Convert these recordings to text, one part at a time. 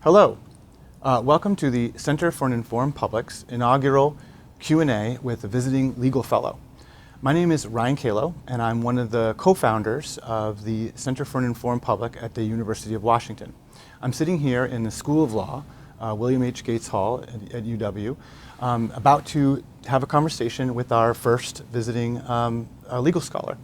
Hello. Welcome to the Center for an Informed Public's inaugural Q&A with a visiting legal fellow. My name is Ryan Calo, and I'm one of the co-founders of the Center for an Informed Public at the University of Washington. I'm sitting here in the School of Law, William H. Gates Hall at UW, about to have a conversation with our first visiting legal scholar.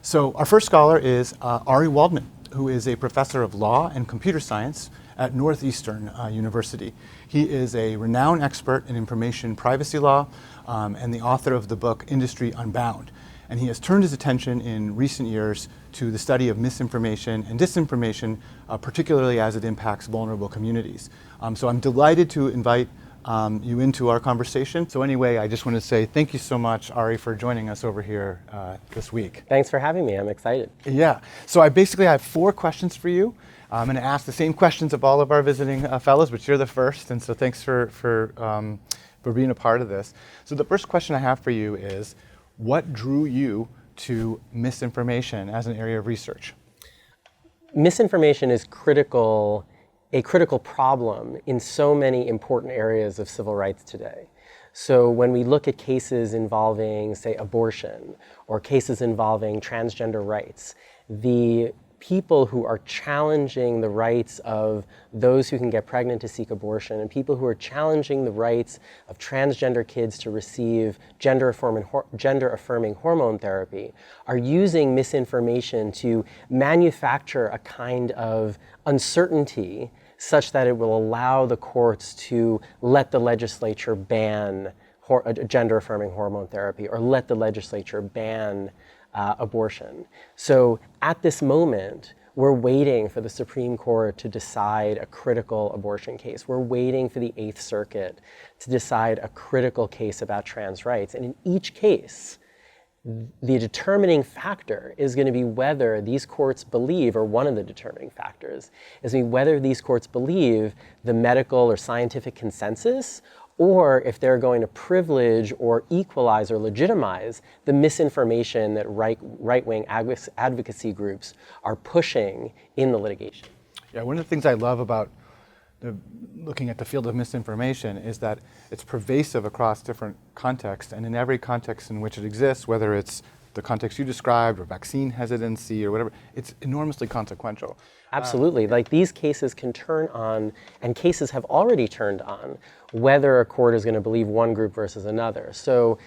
So our first scholar is Ari Waldman, who is a professor of law and computer science at Northeastern University. He is a renowned expert in information privacy law and the author of the book Industry Unbound. And he has turned his attention in recent years to the study of misinformation and disinformation, particularly as it impacts vulnerable communities. So I'm delighted to invite you into our conversation. So anyway, I just want to say thank you so much, Ari, for joining us over here this week. Thanks for having me. I'm excited. Yeah. So I have 4 questions for you. I'm going to ask the same questions of all of our visiting fellows, but you're the first, and so thanks for being a part of this. So the first question I have for you is, what drew you to misinformation as an area of research? Misinformation is a critical problem in so many important areas of civil rights today. So when we look at cases involving, say, abortion, or cases involving transgender rights, the people who are challenging the rights of those who can get pregnant to seek abortion, and people who are challenging the rights of transgender kids to receive gender-affirming hormone therapy, are using misinformation to manufacture a kind of uncertainty such that it will allow the courts to let the legislature ban gender-affirming hormone therapy, or let the legislature ban abortion. So at this moment, we're waiting for the Supreme Court to decide a critical abortion case. We're waiting for the Eighth Circuit to decide a critical case about trans rights. And in each case, the determining factor is going to be whether these courts believe, or one of the determining factors, is whether these courts believe the medical or scientific consensus, or if they're going to privilege or equalize or legitimize the misinformation that right-wing advocacy groups are pushing in the litigation. Yeah, one of the things I love about looking at the field of misinformation is that it's pervasive across different contexts, and in every context in which it exists, whether it's the context you described or vaccine hesitancy or whatever, it's enormously consequential. Absolutely. Like, these cases can turn on, and cases have already turned on, whether a court is going to believe one group versus another. So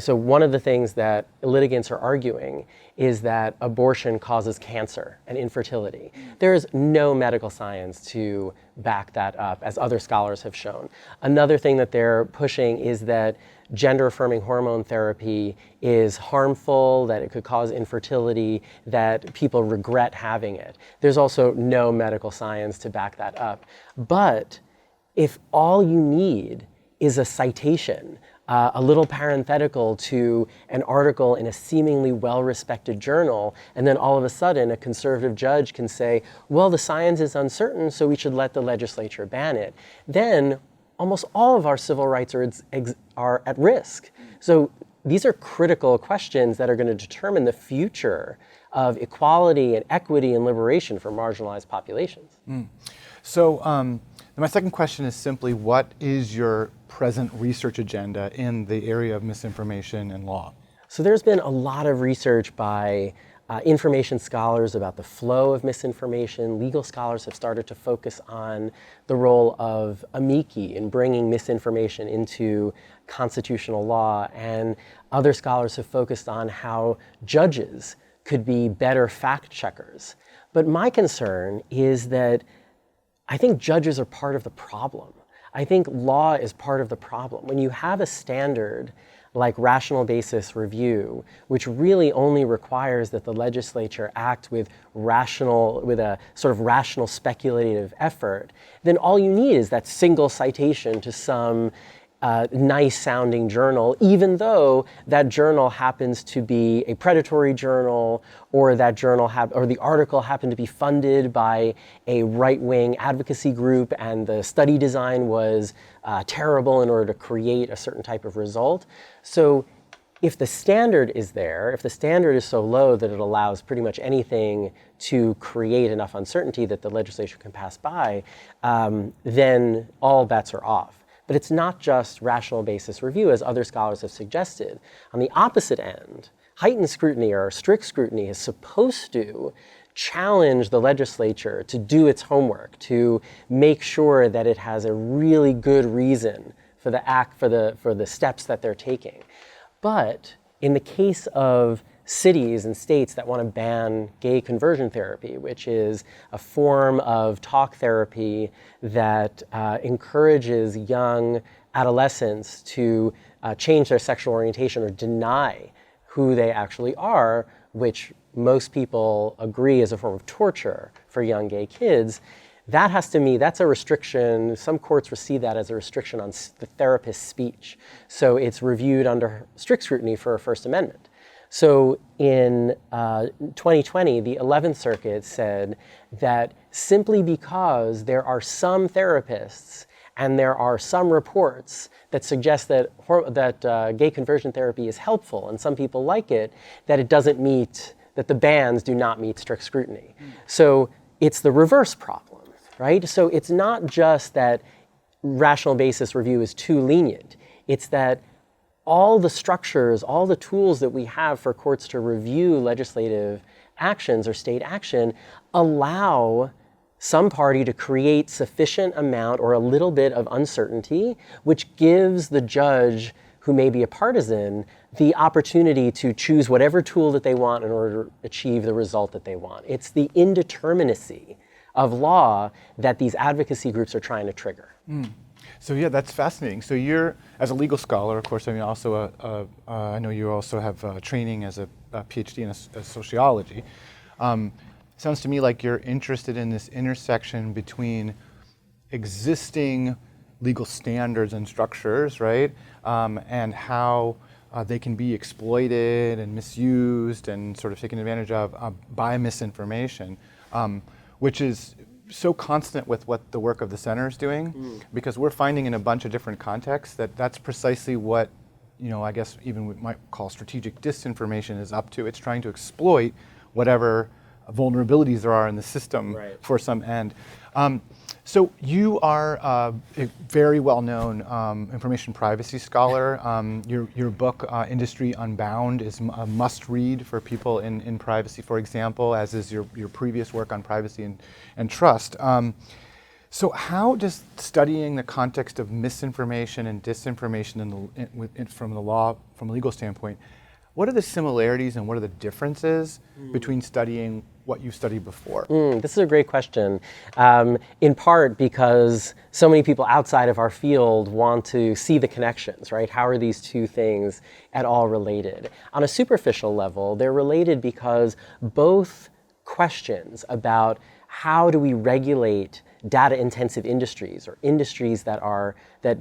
one of the things that litigants are arguing is that abortion causes cancer and infertility. There is no medical science to back that up, as other scholars have shown. Another thing that they're pushing is that gender-affirming hormone therapy is harmful, that it could cause infertility, that people regret having it. There's also no medical science to back that up. But if all you need is a citation, a little parenthetical to an article in a seemingly well-respected journal, and then all of a sudden a conservative judge can say, well, the science is uncertain, so we should let the legislature ban it, then almost all of our civil rights are at risk. So these are critical questions that are going to determine the future of equality and equity and liberation for marginalized populations. So my second question is simply, what is your present research agenda in the area of misinformation and law? So there's been a lot of research by information scholars about the flow of misinformation. Legal scholars have started to focus on the role of amici in bringing misinformation into constitutional law, and other scholars have focused on how judges could be better fact checkers. But my concern is that I think judges are part of the problem. I think law is part of the problem. When you have a standard like rational basis review, which really only requires that the legislature act with a sort of rational speculative effort, then all you need is that single citation to some nice sounding journal, even though that journal happens to be a predatory journal, or that journal or the article happened to be funded by a right-wing advocacy group, and the study design was terrible in order to create a certain type of result. So if the standard is there, if the standard is so low that it allows pretty much anything to create enough uncertainty that the legislature can pass by, then all bets are off. But it's not just rational basis review, as other scholars have suggested. On the opposite end, heightened scrutiny or strict scrutiny is supposed to challenge the legislature to do its homework, to make sure that it has a really good reason for the steps that they're taking. But in the case of cities and states that want to ban gay conversion therapy, which is a form of talk therapy that encourages young adolescents to change their sexual orientation or deny who they actually are, which most people agree is a form of torture for young gay kids, that's a restriction. Some courts receive that as a restriction on the therapist's speech. So it's reviewed under strict scrutiny for a First Amendment. So in 2020, the 11th Circuit said that simply because there are some therapists and there are some reports that suggest that gay conversion therapy is helpful and some people like it, that the bans do not meet strict scrutiny. So it's the reverse problem, right? So it's not just that rational basis review is too lenient. It's that all the structures, all the tools that we have for courts to review legislative actions or state action allow some party to create sufficient amount or a little bit of uncertainty, which gives the judge, who may be a partisan, the opportunity to choose whatever tool that they want in order to achieve the result that they want. It's the indeterminacy of law that these advocacy groups are trying to trigger. So yeah, that's fascinating. So you're, as a legal scholar, of course, I mean, also I know you also have training as a PhD in sociology. Sounds to me like you're interested in this intersection between existing legal standards and structures, right? And how they can be exploited and misused and sort of taken advantage of by misinformation, which is so constant with what the work of the center is doing, because we're finding in a bunch of different contexts that that's precisely what, I guess even we might call strategic disinformation is up to. It's trying to exploit whatever vulnerabilities there are in the system for some end. So you are a very well-known information privacy scholar. Your book, Industry Unbound, is a must-read for people in privacy, for example, as is your previous work on privacy and trust. So how does studying the context of misinformation and disinformation from a legal standpoint, what are the similarities and what are the differences between studying what you studied before? This is a great question, in part because so many people outside of our field want to see the connections, right? How are these two things at all related? On a superficial level, they're related because both questions about how do we regulate data-intensive industries or industries that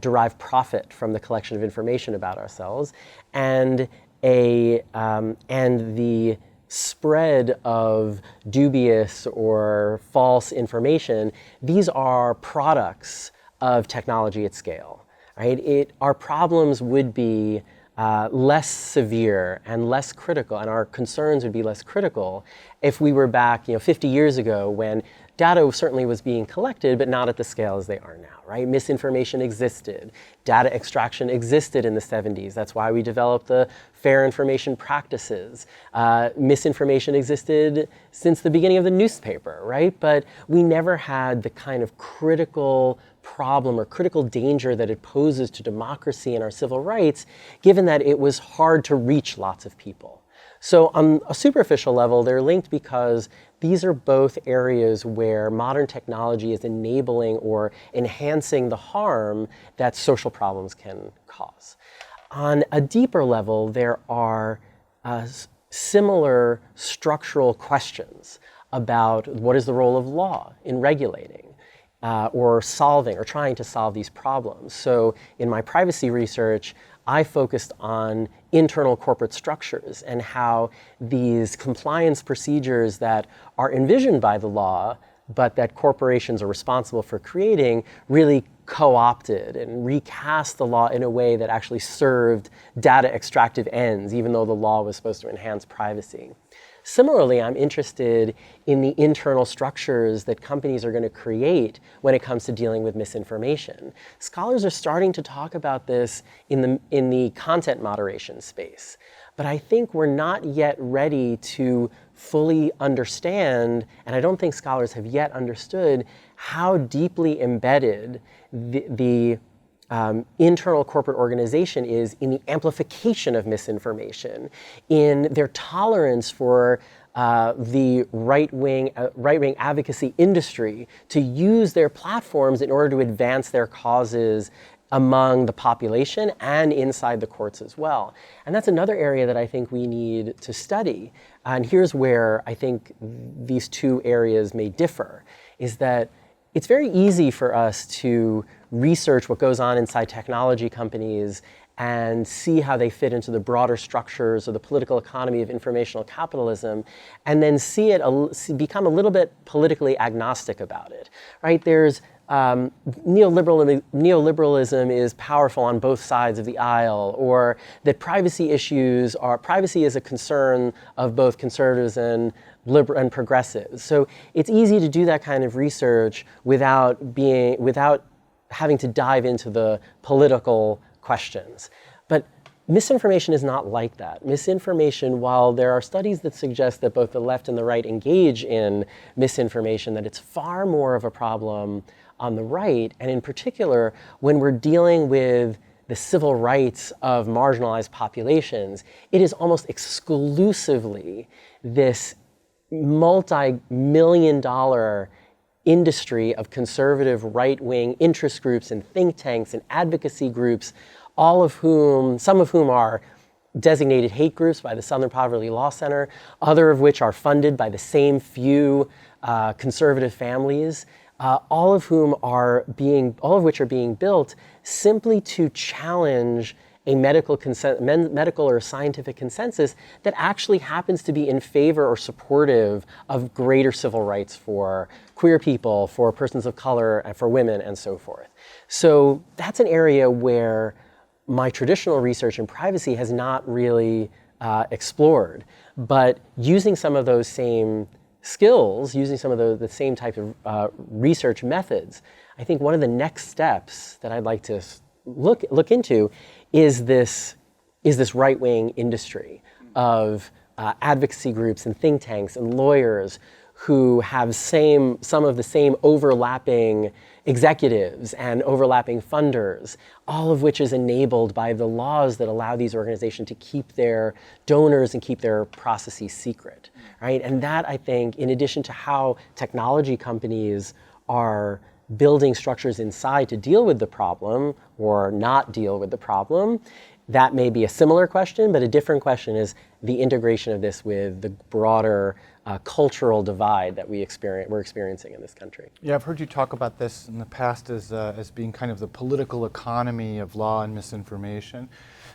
derive profit from the collection of information about ourselves, and the spread of dubious or false information, these are products of technology at scale, right? Our problems would be less severe and less critical, and our concerns would be less critical if we were back 50 years ago when data certainly was being collected, but not at the scale as they are now, right? Misinformation existed. Data extraction existed in the 70s. That's why we developed the Fair Information Practices. Misinformation existed since the beginning of the newspaper, right? But we never had the kind of critical problem or critical danger that it poses to democracy and our civil rights, given that it was hard to reach lots of people. So on a superficial level, they're linked because these are both areas where modern technology is enabling or enhancing the harm that social problems can cause. On a deeper level, there are similar structural questions about what is the role of law in regulating or solving or trying to solve these problems. So in my privacy research, I focused on internal corporate structures and how these compliance procedures that are envisioned by the law, but that corporations are responsible for creating, really co-opted and recast the law in a way that actually served data extractive ends, even though the law was supposed to enhance privacy. Similarly, I'm interested in the internal structures that companies are going to create when it comes to dealing with misinformation. Scholars are starting to talk about this in the content moderation space. But I think we're not yet ready to fully understand, and I don't think scholars have yet understood, how deeply embedded the internal corporate organization is in the amplification of misinformation, in their tolerance for the right-wing advocacy industry to use their platforms in order to advance their causes among the population and inside the courts as well. And that's another area that I think we need to study. And here's where I think these two areas may differ, is that it's very easy for us to research what goes on inside technology companies and see how they fit into the broader structures of the political economy of informational capitalism, and then become a little bit politically agnostic about it, right? There's neoliberalism is powerful on both sides of the aisle, or that privacy is a concern of both conservatives and progressives. So it's easy to do that kind of research without having to dive into the political questions. But misinformation is not like that. Misinformation, while there are studies that suggest that both the left and the right engage in misinformation, that it's far more of a problem on the right, and in particular, when we're dealing with the civil rights of marginalized populations, it is almost exclusively this multi-million-dollar industry of conservative right-wing interest groups and think tanks and advocacy groups, some of whom are designated hate groups by the Southern Poverty Law Center, other of which are funded by the same few conservative families, all of which are being built simply to challenge a medical or scientific consensus that actually happens to be in favor or supportive of greater civil rights for queer people, for persons of color, and for women, and so forth. So that's an area where my traditional research in privacy has not really explored. But using some of those same skills, using some of the same type of research methods, I think one of the next steps that I'd like to look into is this right-wing industry of advocacy groups and think tanks and lawyers who have some of the same overlapping executives and overlapping funders, all of which is enabled by the laws that allow these organizations to keep their donors and keep their processes secret, right? And that, I think, in addition to how technology companies are building structures inside to deal with the problem or not deal with the problem, that may be a similar question, but a different question is the integration of this with the broader cultural divide that we're experiencing in this country. Yeah, I've heard you talk about this in the past as being kind of the political economy of law and misinformation.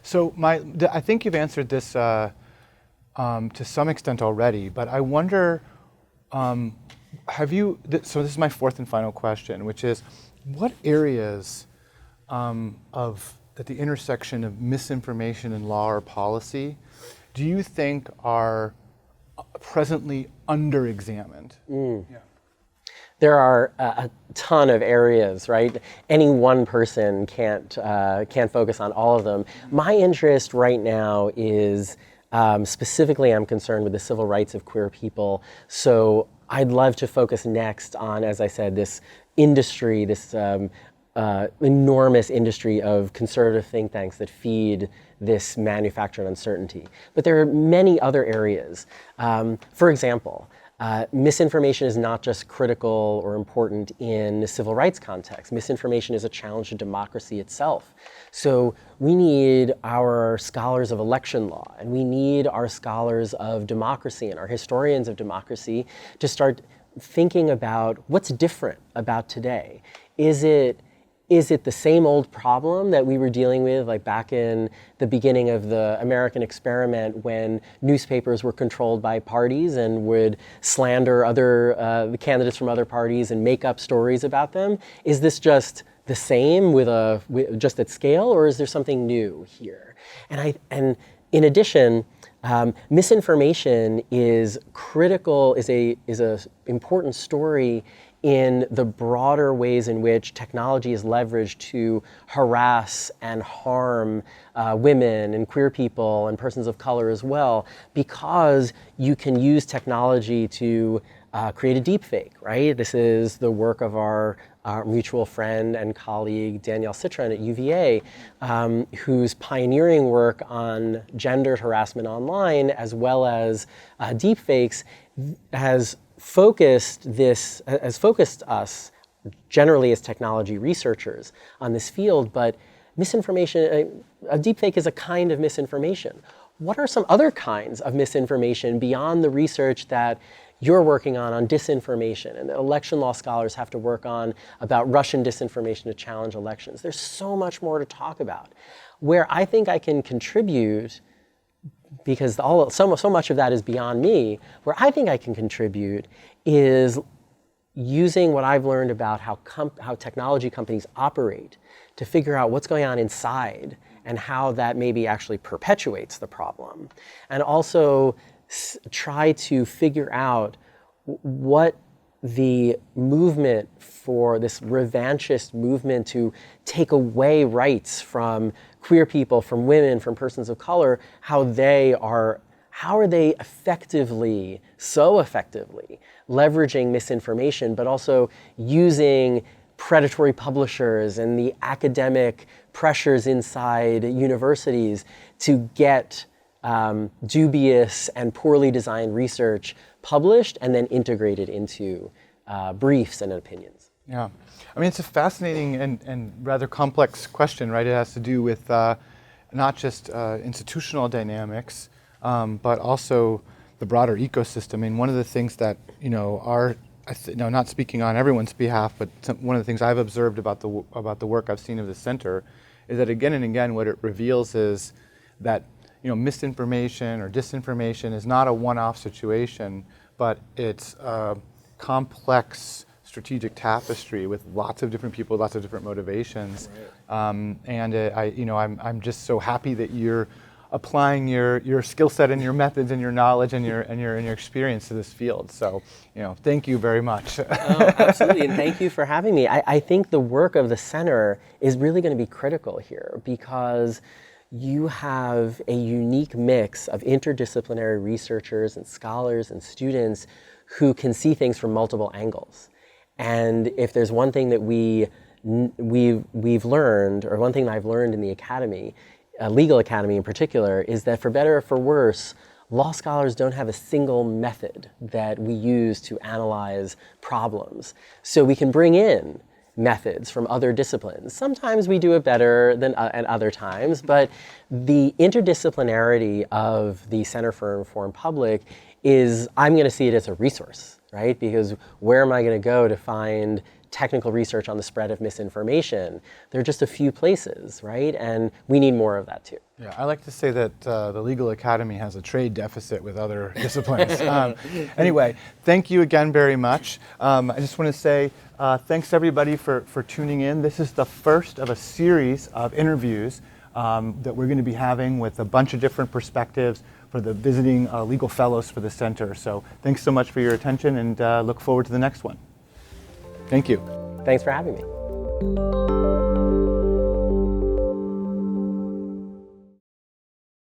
So I think you've answered this to some extent already, but I wonder, so this is my fourth and final question, which is, what areas at the intersection of misinformation and law or policy do you think are presently under-examined? Yeah. There are a ton of areas, right? Any one person can't focus on all of them. My interest right now is specifically, I'm concerned with the civil rights of queer people. So I'd love to focus next on, as I said, this industry, this enormous industry of conservative think tanks that feed this manufactured uncertainty. But there are many other areas. For example, misinformation is not just critical or important in the civil rights context. Misinformation is a challenge to democracy itself. So we need our scholars of election law, and we need our scholars of democracy and our historians of democracy to start thinking about what's different about today. Is it the same old problem that we were dealing with like back in the beginning of the American experiment when newspapers were controlled by parties and would slander the candidates from other parties and make up stories about them? Is this just the same just at scale, or is there something new here? And in addition, misinformation is critical, is a important story in the broader ways in which technology is leveraged to harass and harm women and queer people and persons of color as well, because you can use technology to create a deepfake, right? This is the work of our mutual friend and colleague Danielle Citron at UVA, whose pioneering work on gendered harassment online as well as deepfakes has focused us generally as technology researchers on this field. But misinformation, a deepfake is a kind of misinformation. What are some other kinds of misinformation beyond the research that you're working on disinformation, and the election law scholars have to work on about Russian disinformation to challenge elections? There's so much more to talk about. Where I think I can contribute, because so much of that is beyond me, where I think I can contribute is using what I've learned about how technology companies operate to figure out what's going on inside and how that maybe actually perpetuates the problem. And also try to figure out what the movement for this revanchist movement to take away rights from queer people, from women, from persons of color, how are they effectively, so effectively, leveraging misinformation, but also using predatory publishers and the academic pressures inside universities to get dubious and poorly designed research published and then integrated into briefs and opinions. Yeah, I mean, it's a fascinating and rather complex question, right? It has to do with not just institutional dynamics, but also the broader ecosystem. I mean, one of the things that, not speaking on everyone's behalf, but one of the things I've observed about the work I've seen of the center is that again and again, what it reveals is that misinformation or disinformation is not a one-off situation, but it's a complex strategic tapestry with lots of different people, lots of different motivations. Right. I'm just so happy that you're applying your skill set and your methods and your knowledge and your experience to this field. So, thank you very much. Oh, absolutely, and thank you for having me. I think the work of the center is really going to be critical here, because you have a unique mix of interdisciplinary researchers and scholars and students who can see things from multiple angles. And if there's one thing that we've learned, or one thing that I've learned in the academy, legal academy in particular, is that for better or for worse, law scholars don't have a single method that we use to analyze problems. So we can bring in methods from other disciplines. Sometimes we do it better than at other times, but the interdisciplinarity of the Center for Informed Public is, I'm going to see it as a resource, right? Because where am I going to go to find technical research on the spread of misinformation? There are just a few places, right? And we need more of that too. Yeah, I like to say that the legal academy has a trade deficit with other disciplines. Anyway, thank you again very much. I just want to say thanks everybody for tuning in. This is the first of a series of interviews that we're going to be having with a bunch of different perspectives for the visiting legal fellows for the center. So thanks so much for your attention, and look forward to the next one. Thank you. Thanks for having me.